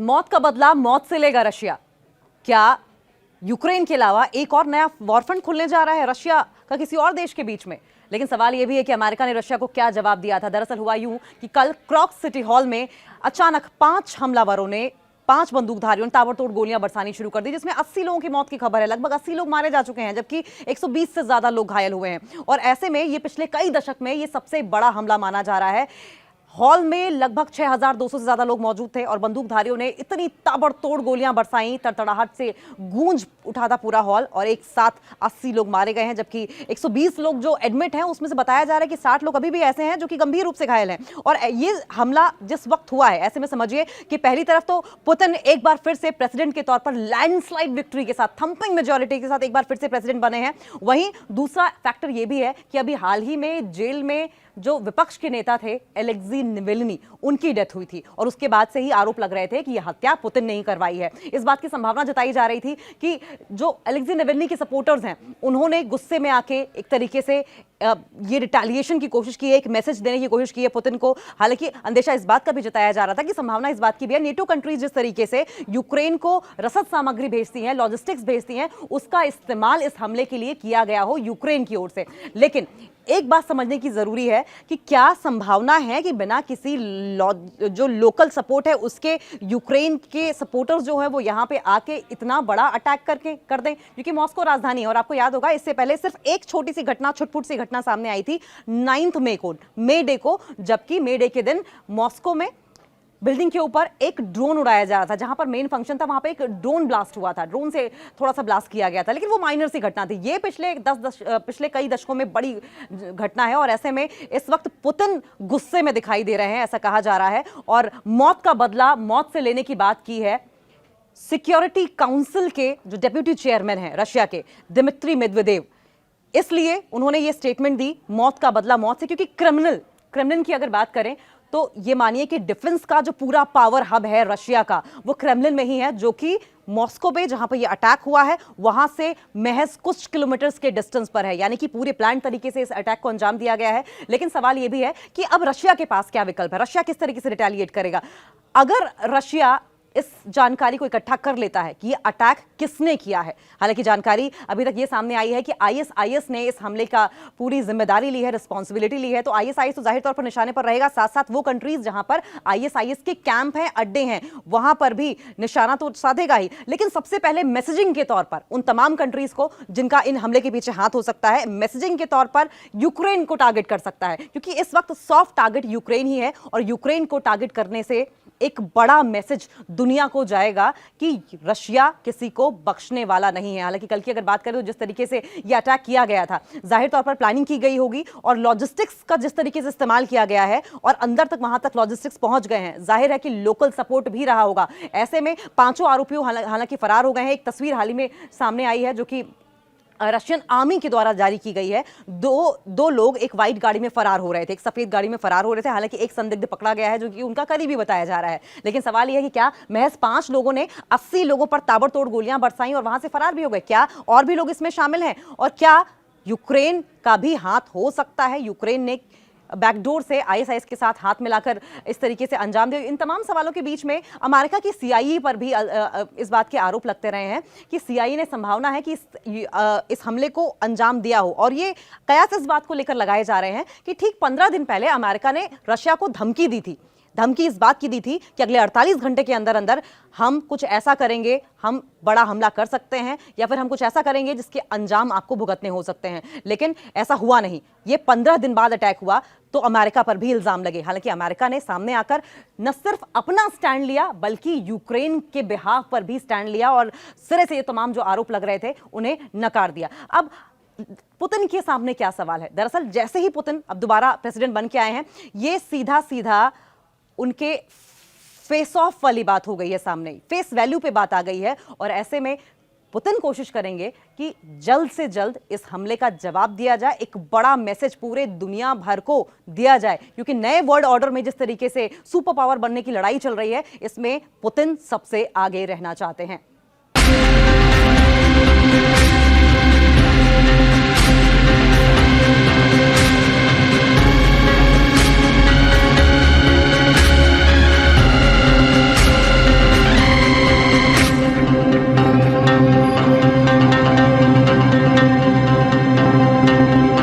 मौत का बदला मौत से लेगा रशिया। क्या यूक्रेन के अलावा एक और नया वॉरफ्रंट खुलने जा रहा है रशिया का किसी और देश के बीच में? लेकिन सवाल यह भी है कि अमेरिका ने रशिया को क्या जवाब दिया था। दरअसल हुआ यूं कि कल क्रॉक्स सिटी हॉल में अचानक 5 हमलावरों ने 5 बंदूकधारियों ने ताबड़तोड़ गोलियां बरसानी शुरू कर दी, जिसमें 80 लोगों की मौत की खबर है। लगभग 80 लोग मारे जा चुके हैं, जबकि 120 से ज्यादा लोग घायल हुए हैं। और ऐसे में ये पिछले कई दशक में ये सबसे बड़ा हमला माना जा रहा है। हॉल में लगभग 6200 से ज्यादा लोग मौजूद थे और बंदूकधारियों ने इतनी ताबड़तोड़ गोलियां बरसाई, तड़तड़ाहट से गूंज उठा था पूरा हॉल और एक साथ 80 लोग मारे गए हैं, जबकि 120 लोग जो एडमिट हैं उसमें से बताया जा रहा है कि 60 लोग अभी भी ऐसे हैं जो कि गंभीर रूप से घायल हैं। और ये हमला जिस वक्त हुआ है, ऐसे में समझिए कि पहली तरफ तो पुतिन एक बार फिर से प्रेसिडेंट के तौर पर लैंडस्लाइड विक्ट्री के साथ, थंपिंग मेजॉरिटी के साथ एक बार फिर से प्रेसिडेंट बने हैं। वहीं दूसरा फैक्टर ये भी है कि अभी हाल ही में जेल में जो विपक्ष के नेता थे एलेक्सी नावल्नी, उनकी डेथ हुई थी और उसके बाद से ही आरोप लग रहे थे कि यह हत्या पुतिन ने ही करवाई है। इस बात की संभावना जताई जा रही थी कि जो एलेक्सी नावल्नी के सपोर्टर्स हैं उन्होंने गुस्से में आके एक तरीके से ये रिटेलिएशन की कोशिश की है, एक मैसेज देने की कोशिश की है पुतिन को। हालांकि अंदेशा इस बात का भी जताया जा रहा था कि संभावना इस बात की भी है, नेटो कंट्रीज जिस तरीके से यूक्रेन को रसद सामग्री भेजती हैं, लॉजिस्टिक्स भेजती हैं, उसका इस्तेमाल इस हमले के लिए किया गया हो यूक्रेन की ओर से। लेकिन एक बात समझने की जरूरी है कि क्या संभावना है कि बिना किसी जो लोकल सपोर्ट है उसके यूक्रेन के सपोर्टर्स जो है वो यहां पे आके इतना बड़ा अटैक कर दें, क्योंकि मॉस्को राजधानी है। और आपको याद होगा इससे पहले सिर्फ एक छोटी सी घटना, छुटपुट सी घटना सामने आई थी 9 मई डे को, जबकि मे डे के दिन मॉस्को में बिल्डिंग के ऊपर एक ड्रोन उड़ाया जा रहा था। जहां पर मेन फंक्शन था वहां पे एक ड्रोन ब्लास्ट हुआ था, ड्रोन से थोड़ा सा ब्लास्ट किया गया था, लेकिन वो माइनर सी घटना थी। ये पिछले कई दशकों में बड़ी घटना है और ऐसे में इस वक्त पुतिन गुस्से में दिखाई दे रहे हैं, ऐसा कहा जा रहा है। और मौत का बदला मौत से लेने की बात की है सिक्योरिटी काउंसिल के जो डेप्यूटी चेयरमैन हैं रशिया के, दिमित्री मेदवेदेव। इसलिए उन्होंने ये स्टेटमेंट दी, मौत का बदला मौत से, क्योंकि क्रेमलिन की अगर बात करें तो ये मानिए कि डिफेंस का जो पूरा पावर हब है रशिया का, वो क्रेमलिन में ही है, जो कि मॉस्को पे जहां पर ये अटैक हुआ है वहां से महज कुछ किलोमीटर्स के डिस्टेंस पर है। यानी कि पूरे प्लान तरीके से इस अटैक को अंजाम दिया गया है। लेकिन सवाल ये भी है कि अब रशिया के पास क्या विकल्प है, रशिया किस तरीके से रिटेलिएट करेगा। अगर रशिया इस जानकारी को इकट्ठा कर लेता है कि ये अटैक किसने किया है, हालांकि जानकारी अभी तक ये सामने आई है कि आईएसआईएस ने इस हमले का पूरी जिम्मेदारी ली है, रिस्पांसिबिलिटी ली है। तो आईएसआईएस तो जाहिर तौर पर निशाने पर रहेगा, साथ साथ वो कंट्रीज जहां पर आईएसआईएस के कैंप हैं, अड्डे हैं, वहां पर भी निशाना तो साधेगा ही। लेकिन सबसे पहले मैसेजिंग के तौर पर उन तमाम कंट्रीज को जिनका इन हमले के पीछे हाथ हो सकता है, मैसेजिंग के तौर पर यूक्रेन को टारगेट कर सकता है, क्योंकि इस वक्त सॉफ्ट टारगेट यूक्रेन ही है। और यूक्रेन को टारगेट करने से एक बड़ा मैसेज दुनिया को जाएगा कि रशिया किसी को बख्शने वाला नहीं है। हालांकि कल की अगर बात करें तो जिस तरीके से यह अटैक किया गया था, जाहिर तौर पर प्लानिंग की गई होगी और लॉजिस्टिक्स का जिस तरीके से इस्तेमाल किया गया है और अंदर तक वहां तक लॉजिस्टिक्स पहुंच गए हैं, जाहिर है कि लोकल सपोर्ट भी रहा होगा। ऐसे में 5 आरोपियों हालांकि फरार हो गए हैं। एक तस्वीर हाल ही में सामने आई है जो कि रशियन आर्मी के द्वारा जारी की गई है। दो लोग एक व्हाइट गाड़ी में फरार हो रहे थे, एक सफेद गाड़ी में फरार हो रहे थे। हालांकि एक संदिग्ध पकड़ा गया है जो कि उनका करीबी बताया जा रहा है। लेकिन सवाल यह है कि क्या महज 5 लोगों ने 80 लोगों पर ताबड़तोड़ गोलियां बरसाई और वहां से फरार भी हो गए? क्या और भी लोग इसमें शामिल हैं? और क्या यूक्रेन का भी हाथ हो सकता है? यूक्रेन ने बैकडोर से आईएसआईएस के साथ हाथ मिलाकर इस तरीके से अंजाम दिया। इन तमाम सवालों के बीच में अमेरिका की सीआईए पर भी इस बात के आरोप लगते रहे हैं कि सीआईए ने संभावना है कि इस हमले को अंजाम दिया हो। और ये कयास इस बात को लेकर लगाए जा रहे हैं कि ठीक 15 दिन पहले अमेरिका ने रशिया को धमकी दी थी। धमकी इस बात की दी थी कि अगले 48 घंटे के अंदर अंदर हम कुछ ऐसा करेंगे, हम बड़ा हमला कर सकते हैं या फिर हम कुछ ऐसा करेंगे जिसके अंजाम आपको भुगतने हो सकते हैं। लेकिन ऐसा हुआ नहीं। ये 15 दिन बाद अटैक हुआ तो अमेरिका पर भी इल्जाम लगे। हालांकि अमेरिका ने सामने आकर न सिर्फ अपना स्टैंड लिया बल्कि यूक्रेन के बिहाफ पर भी स्टैंड लिया और सिरे से ये तमाम जो आरोप लग रहे थे उन्हें नकार दिया। अब पुतिन के सामने क्या सवाल है? दरअसल जैसे ही पुतिन अब दोबारा प्रेसिडेंट बन के आए हैं, ये सीधा उनके फेस ऑफ वाली बात हो गई है, सामने फेस वैल्यू पे बात आ गई है। और ऐसे में पुतिन कोशिश करेंगे कि जल्द से जल्द इस हमले का जवाब दिया जाए, एक बड़ा मैसेज पूरे दुनिया भर को दिया जाए, क्योंकि नए वर्ल्ड ऑर्डर में जिस तरीके से सुपर पावर बनने की लड़ाई चल रही है, इसमें पुतिन सबसे आगे रहना चाहते हैं।